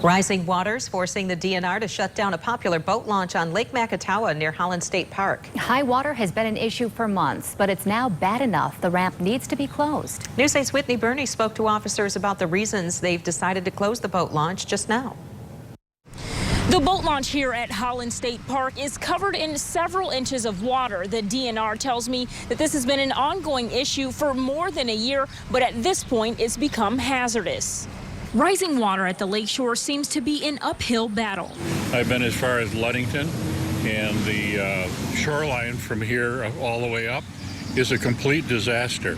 Rising waters forcing the DNR to shut down a popular boat launch on Lake Macatawa near Holland State Park. High water has been an issue for months, but it's now bad enough the ramp needs to be closed. News 8's Whitney Burney spoke to officers about the reasons they've decided to close the boat launch just now. The boat launch here at Holland State Park is covered in several inches of water. The DNR tells me that this has been an ongoing issue for more than a year, but at this point it's become hazardous. Rising water at the lakeshore seems to be an uphill battle. I've been as far as Ludington, and the shoreline from here all the way up is a complete disaster.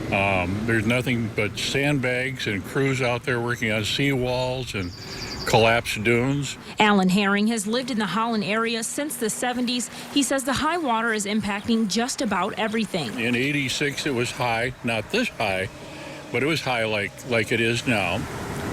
There's nothing but sandbags and crews out there working on seawalls and collapsed dunes. Alan Herring has lived in the Holland area since the 70s. He says the high water is impacting just about everything. In '86 it was high, not this high, but it was high like it is now.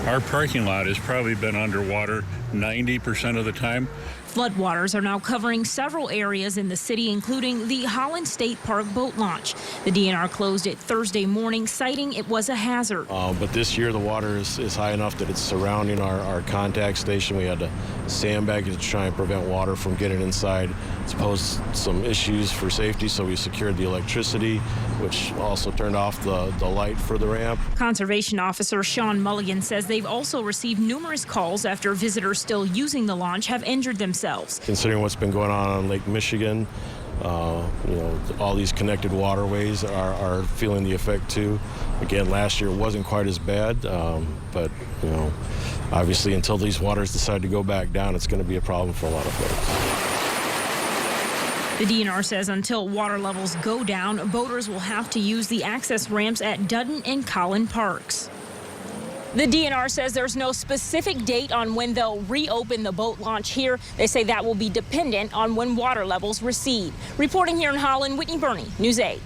Our parking lot has probably been underwater 90% of the time. Floodwaters are now covering several areas in the city, including the Holland State Park boat launch. The DNR closed it Thursday morning, citing it was a hazard. But this year the water is high enough that it's surrounding our contact station. We had to sandbag it to try and prevent water from getting inside. It's posed some issues for safety, so we secured the electricity, which also turned off the light for the ramp. Conservation Officer Sean Mulligan says they've also received numerous calls after visitors still using the launch have injured themselves. Considering what's been going on Lake Michigan, all these connected waterways are feeling the effect too. Again, last year it wasn't quite as bad, but obviously until these waters decide to go back down, it's going to be a problem for a lot of folks. The DNR says until water levels go down, boaters will have to use the access ramps at Dudden and Collin parks. The DNR says there's no specific date on when they'll reopen the boat launch here. They say that will be dependent on when water levels recede. Reporting here in Holland, Whitney Burney, News 8.